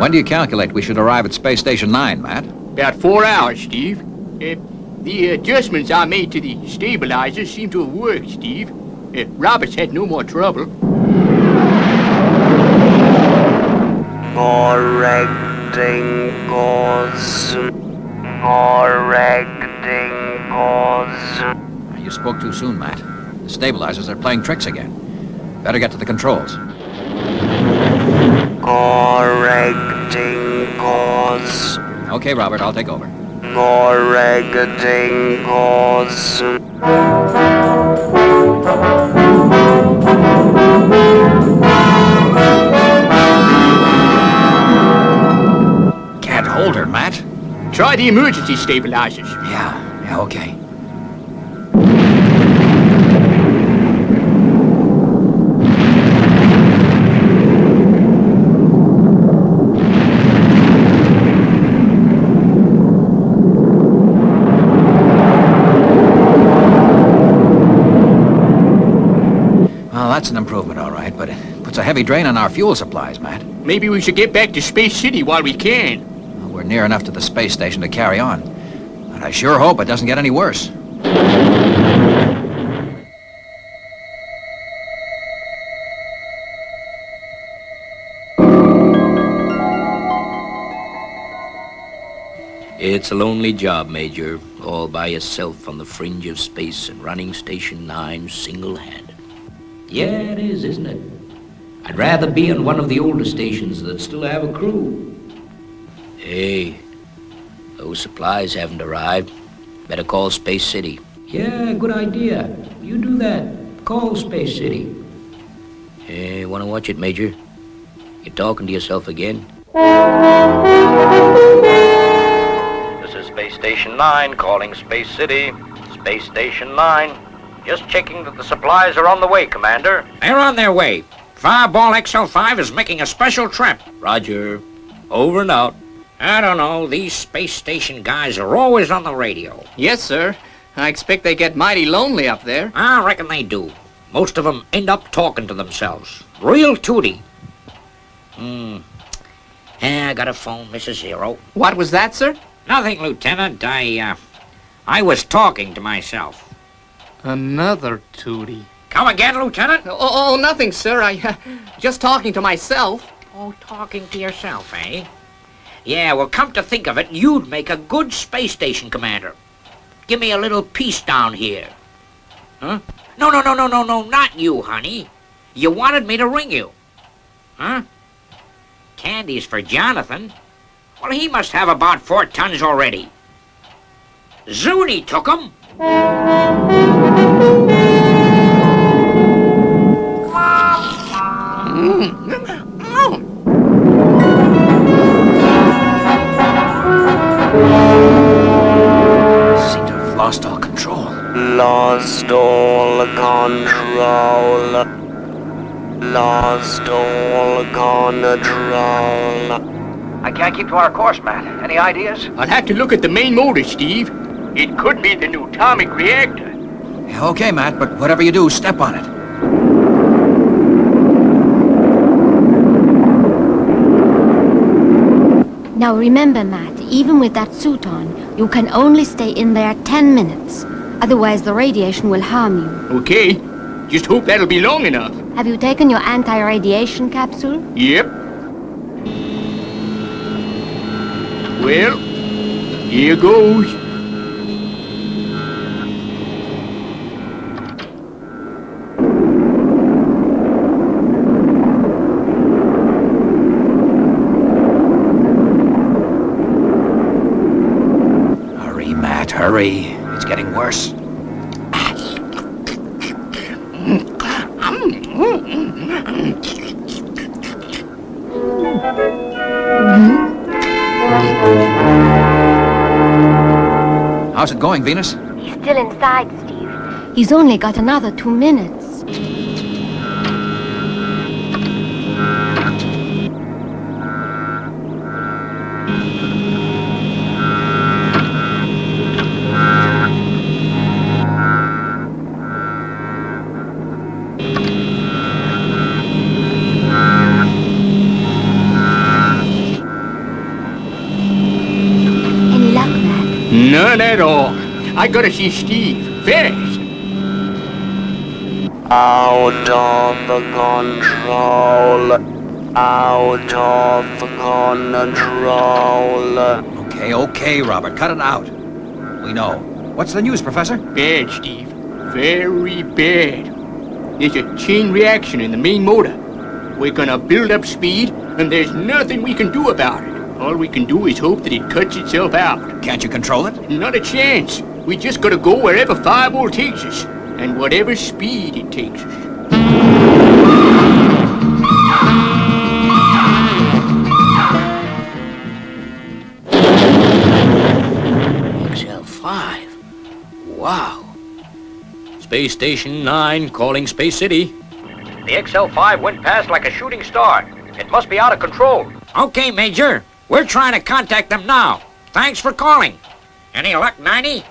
When do you calculate we should arrive at Space Station 9, Matt? About 4 hours, Steve. The adjustments I made to the stabilizers seem to have worked, Steve. Roberts had no more trouble. Correcting course. Correcting course. You spoke too soon, Matt. The stabilizers are playing tricks again. Better get to the controls. Correcting course. Okay, Robert, I'll take over. Correcting course. Can't hold her, Matt. Try the emergency stabilizers. Yeah, okay. Well, that's an improvement, all right, but it puts a heavy drain on our fuel supplies, Matt. Maybe we should get back to Space City while we can. Well, we're near enough to the space station to carry on, but I sure hope it doesn't get any worse. It's a lonely job, Major, all by yourself on the fringe of space and running Station 9 single-handed. Yeah, it is, isn't it? I'd rather be on one of the older stations that still have a crew. Hey, those supplies haven't arrived. Better call Space City. Yeah, good idea. You do that. Call Space City. Hey, wanna watch it, Major? You're talking to yourself again? This is Space Station 9 calling Space City. Space Station 9. Just checking that the supplies are on the way, Commander. They're on their way. Fireball XL5 is making a special trip. Roger. Over and out. I don't know. These space station guys are always on the radio. Yes, sir. I expect they get mighty lonely up there. I reckon they do. Most of them end up talking to themselves. Real tooty. I got a phone, Mrs. Zero. What was that, sir? Nothing, Lieutenant. I was talking to myself. Another tootie. Come again, Lieutenant? Oh, nothing, sir. Just talking to myself. Oh, talking to yourself, eh? Yeah, well, come to think of it, you'd make a good space station commander. Give me a little piece down here. Huh? No, not you, honey. You wanted me to ring you. Huh? Candy's for Jonathan. Well, he must have about 4 tons already. Zuni took 'em. Seem to have lost all control. Lost all control. Lost all control. I can't keep to our course, Matt. Any ideas? I'll have to look at the main motor, Steve. It could be the new atomic reactor. Yeah, okay, Matt, but whatever you do, step on it. Now remember, Matt, even with that suit on, you can only stay in there 10 minutes. Otherwise, the radiation will harm you. Okay. Just hope that'll be long enough. Have you taken your anti-radiation capsule? Yep. Well, here goes. Hurry, Matt, hurry. It's getting worse. How's it going, Venus? He's still inside, Steve. He's only got another 2 minutes. None at all. I gotta see Steve. Fast. Out of the control. Out of the control. Okay, Robert, cut it out. We know. What's the news, Professor? Bad, Steve. Very bad. There's a chain reaction in the main motor. We're gonna build up speed, and there's nothing we can do about it. All we can do is hope that it cuts itself out. Can't you control it? Not a chance. We just gotta go wherever 5-volt takes us, and whatever speed it takes us. XL5. Wow. Space Station 9 calling Space City. The XL5 went past like a shooting star. It must be out of control. Okay, Major. We're trying to contact them now. Thanks for calling. Any luck, 90?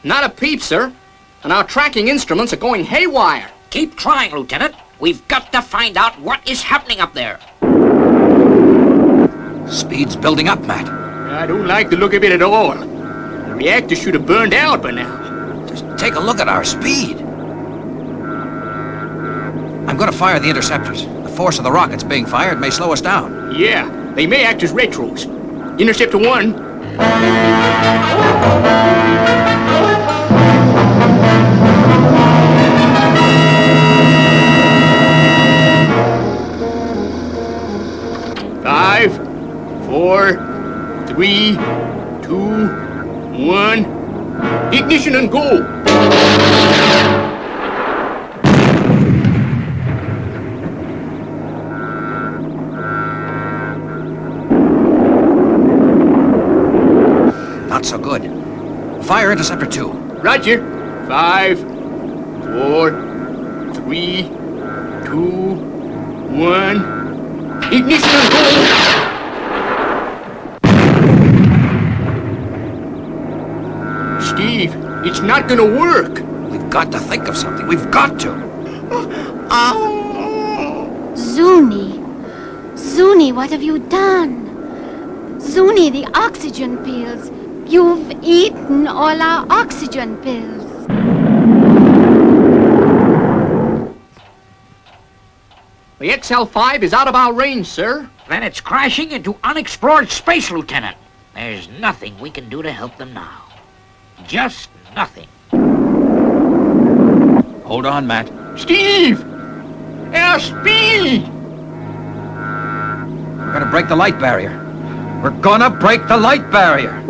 Not a peep, sir. And our tracking instruments are going haywire. Keep trying, Lieutenant. We've got to find out what is happening up there. Speed's building up, Matt. I don't like the look of it at all. The reactor should have burned out by now. Just take a look at our speed. I'm going to fire the interceptors. The force of the rockets being fired may slow us down. Yeah, they may act as retros. Interceptor 1. Five, 4, 3, 2, 1. Ignition and go! Not so good. Fire interceptor 2. Roger. 5, 4, 3, 2, 1. Ignition and go! Steve, it's not gonna work. We've got to think of something. We've got to. Zuni. Zuni, what have you done? Zuni, the oxygen pills. You've eaten all our oxygen pills. The XL5 is out of our range, sir. Then it's crashing into unexplored space, Lieutenant. There's nothing we can do to help them now. Just nothing. Hold on, Matt. Steve! Our speed! We're gonna break the light barrier. We're gonna break the light barrier.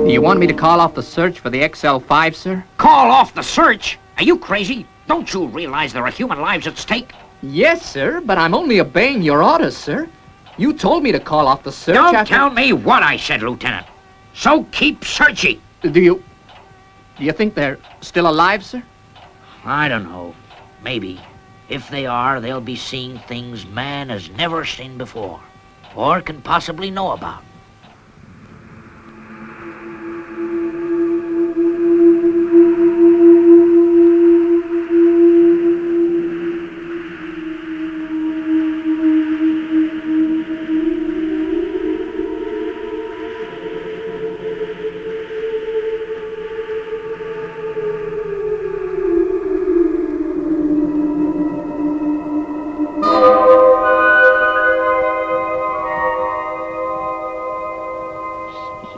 Do you want me to call off the search for the XL5, sir? Call off the search? Are you crazy? Don't you realize there are human lives at stake? Yes, sir, but I'm only obeying your orders, sir. You told me to call off the search Don't after... tell me what I said, Lieutenant. So keep searching. Do you think they're still alive, sir? I don't know. Maybe. If they are, they'll be seeing things man has never seen before, or can possibly know about.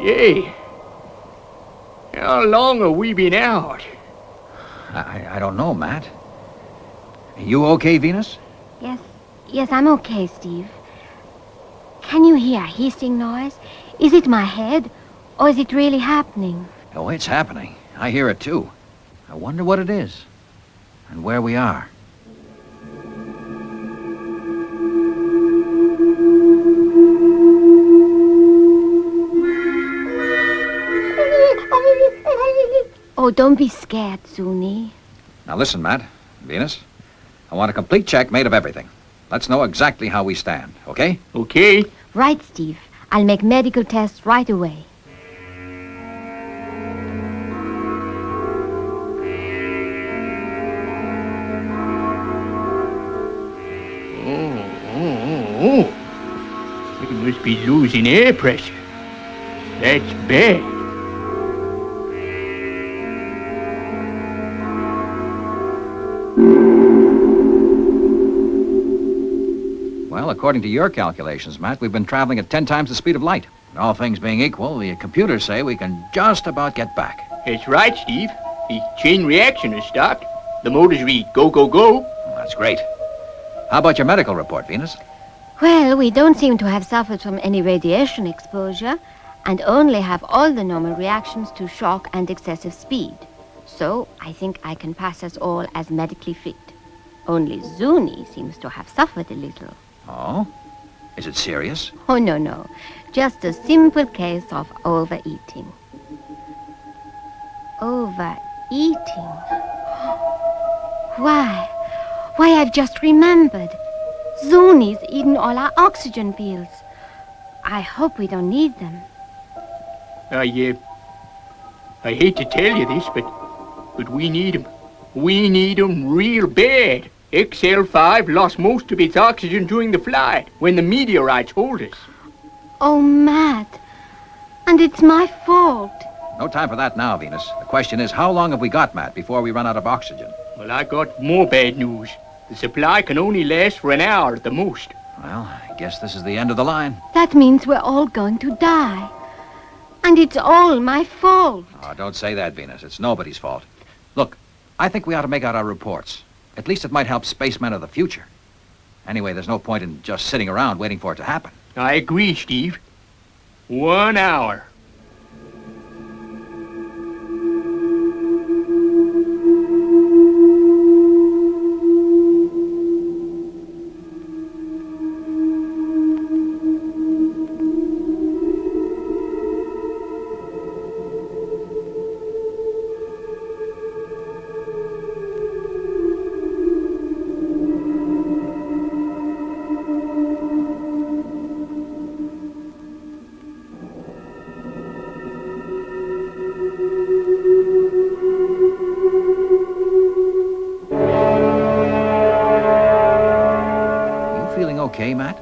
Hey, how long have we been out? I don't know, Matt. You okay, Venus? Yes, I'm okay, Steve. Can you hear a hissing noise? Is it my head, or is it really happening? Oh, it's happening. I hear it, too. I wonder what it is, and where we are. Oh, don't be scared, Zuni. Now listen, Matt, Venus. I want a complete check made of everything. Let's know exactly how we stand, okay? Okay. Right, Steve. I'll make medical tests right away. Oh. We must be losing air pressure. That's bad. Well, according to your calculations, Matt, we've been traveling at 10 times the speed of light. And all things being equal, the computers say we can just about get back. That's right, Steve. The chain reaction has stopped. The motors read go, go, go. Well, that's great. How about your medical report, Venus? Well, we don't seem to have suffered from any radiation exposure and only have all the normal reactions to shock and excessive speed. So I think I can pass us all as medically fit. Only Zuni seems to have suffered a little. Oh? Is it serious? Oh, no. Just a simple case of overeating. Overeating? Why, I've just remembered. Zuni's eaten all our oxygen pills. I hope we don't need them. I hate to tell you this, but we need them. We need them real bad. XL5 lost most of its oxygen during the flight when the meteorites hold us. Oh, Matt. And it's my fault. No time for that now, Venus. The question is, how long have we got, Matt, before we run out of oxygen? Well, I got more bad news. The supply can only last for an hour at the most. Well, I guess this is the end of the line. That means we're all going to die. And it's all my fault. Oh, don't say that, Venus. It's nobody's fault. Look, I think we ought to make out our reports. At least it might help spacemen of the future. Anyway, there's no point in just sitting around waiting for it to happen. I agree, Steve. 1 hour. Okay, Matt?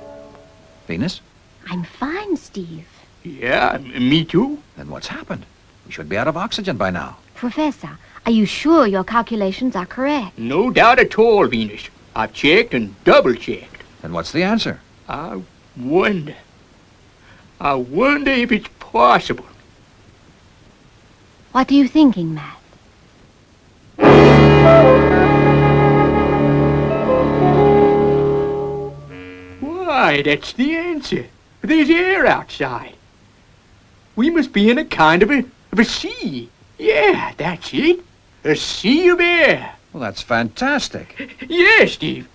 Venus? I'm fine, Steve. Yeah, me too. Then what's happened? We should be out of oxygen by now. Professor, are you sure your calculations are correct? No doubt at all, Venus. I've checked and double-checked. Then what's the answer? I wonder if it's possible. What are you thinking, Matt? Why, that's the answer. There's air outside. We must be in a kind of a sea. Yeah, that's it. A sea of air. Well, that's fantastic. Yeah, Steve.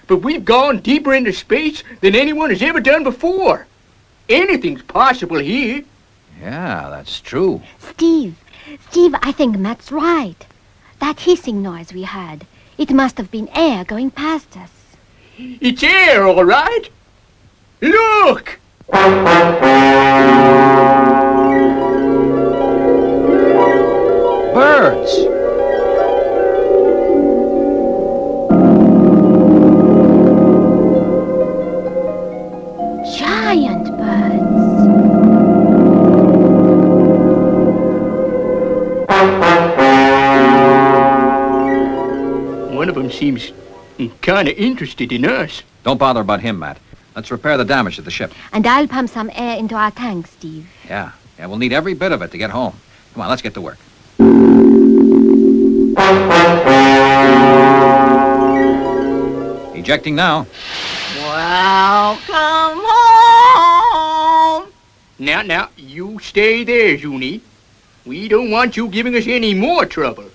But we've gone deeper into space than anyone has ever done before. Anything's possible here. Yeah, that's true. Steve, I think Matt's right. That hissing noise we heard, it must have been air going past us. It's air, all right. Look! Birds! Giant birds. One of them seems kind of interested in us. Don't bother about him, Matt. Let's repair the damage to the ship. And I'll pump some air into our tank, Steve. Yeah, we'll need every bit of it to get home. Come on, let's get to work. Ejecting now. Welcome home! Now, you stay there, Zuni. We don't want you giving us any more trouble.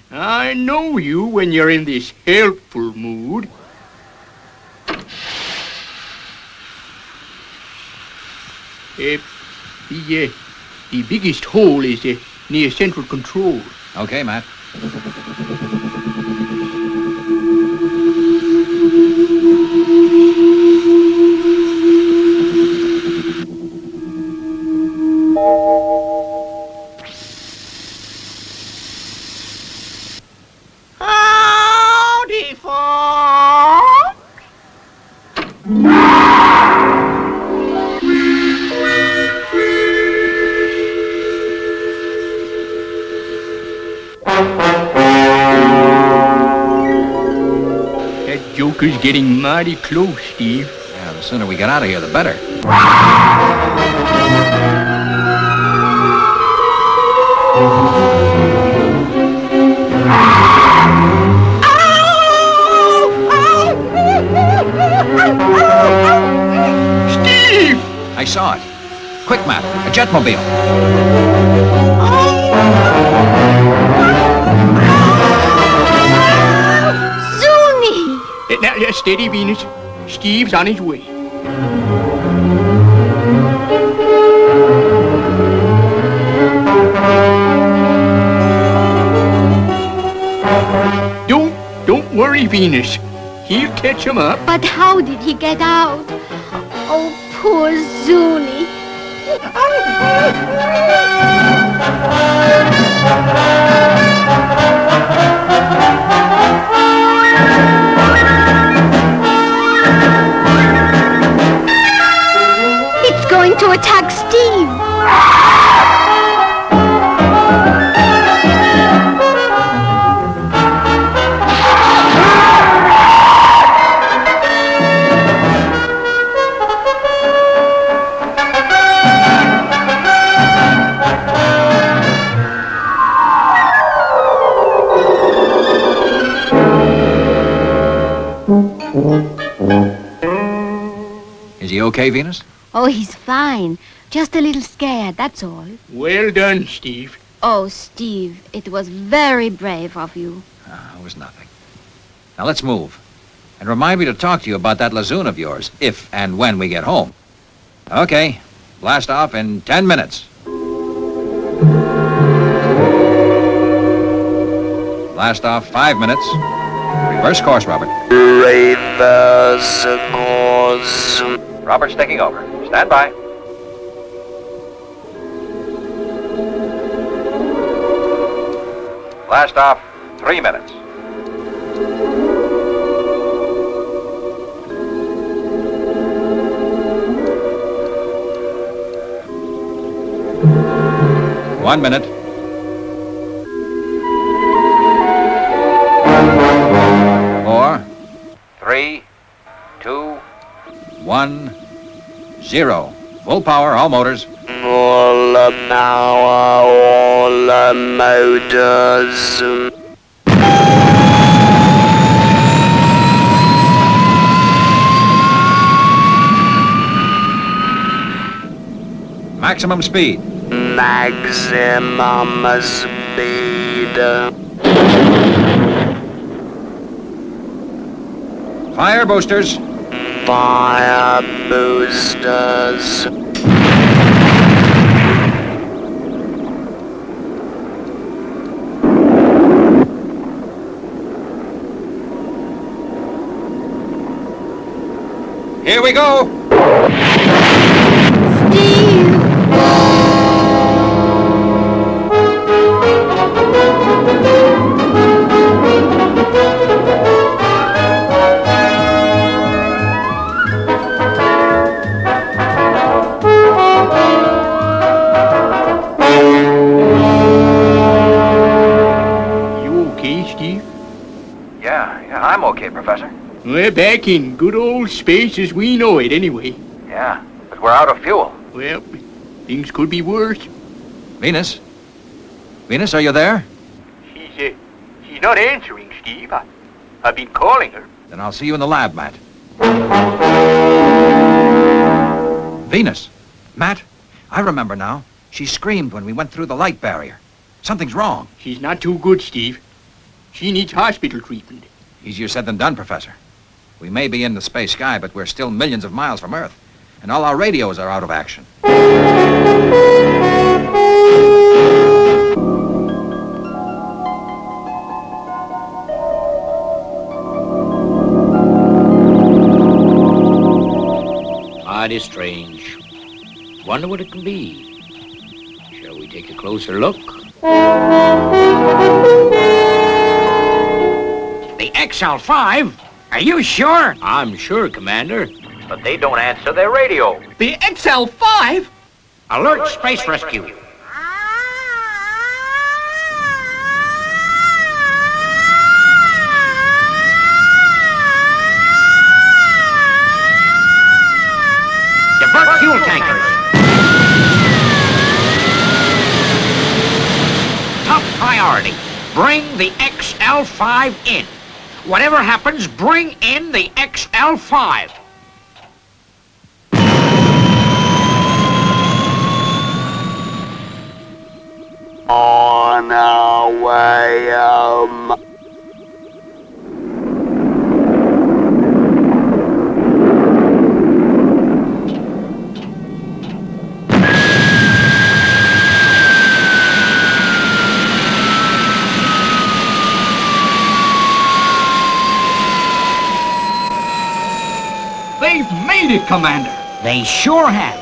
I know you when you're in this helpful mood. The biggest hole is near central control. Okay, Matt. Howdy, folks! That joker's getting mighty close, Steve. Yeah, the sooner we get out of here, the better. Steve! I saw it. Quick, Matt. A jetmobile. Zuni! Now, steady, Venus. Steve's on his way. Don't worry, Venus. He'll catch him up. But how did he get out? Oh, poor Zuni. It's going to attack Steve. Is he okay, Venus? Oh, he's fine. Just a little scared, that's all. Well done, Steve. Oh, Steve, it was very brave of you. It was nothing. Now let's move. And remind me to talk to you about that Lazoon of yours, if and when we get home. Okay. Blast off in 10 minutes. Blast off 5 minutes. Reverse course, Robert. Reverse course. Robert's taking over. Stand by. Blast off 3 minutes. One minute. Four. 3, 2, 1, 0. Full power, all motors. All the power, all the motors. Maximum speed. Maximum speed. Fire boosters. Fire boosters. Here we go. Steve! You okay, Steve? Yeah, I'm okay, Professor. We're back in good old space as we know it, anyway. Yeah, but we're out of fuel. Well, things could be worse. Venus? Venus, are you there? She's not answering, Steve. I've been calling her. Then I'll see you in the lab, Matt. Venus. Matt, I remember now. She screamed when we went through the light barrier. Something's wrong. She's not too good, Steve. She needs hospital treatment. Easier said than done, Professor. We may be in the space sky, but we're still millions of miles from Earth. And all our radios are out of action. is strange. Wonder what it can be. Shall we take a closer look? The XL5? Are you sure? I'm sure, Commander. But they don't answer their radio. The XL5? Alert Space Rescue. Divert fuel tankers. Top priority. Bring the XL5 in. Whatever happens, bring in the XL5. On our way home. They've made it, Commander. They sure have.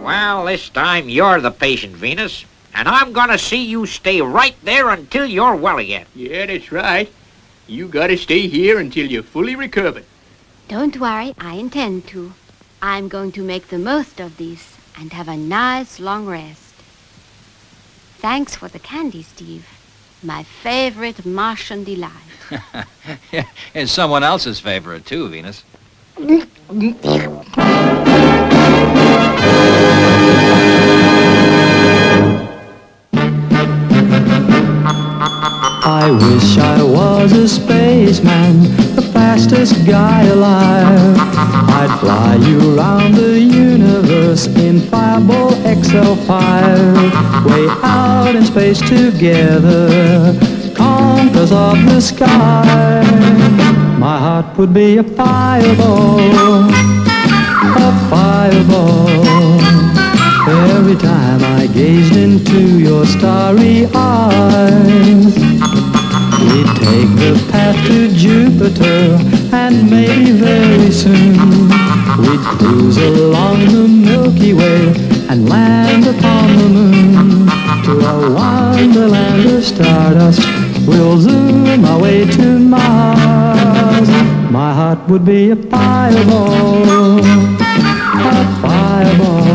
Well, this time you're the patient, Venus. And I'm gonna see you stay right there until you're well again. Yeah, that's right. You gotta stay here until you're fully recovered. Don't worry, I intend to. I'm going to make the most of this and have a nice long rest. Thanks for the candy, Steve. My favorite Martian delight. Yeah, it's someone else's favorite, too, Venus. I wish I was a spaceman, the fastest guy alive. I'd fly you around the universe in Fireball XL5. Way out in space together, conquerors of the sky. My heart would be a fireball, a fireball. Every time I gazed into your starry eyes, we'd take the path to Jupiter, and maybe very soon we'd cruise along the Milky Way and land upon the moon. To a wonderland of stardust, we'll zoom our way to Mars. My heart would be a fireball, a fireball.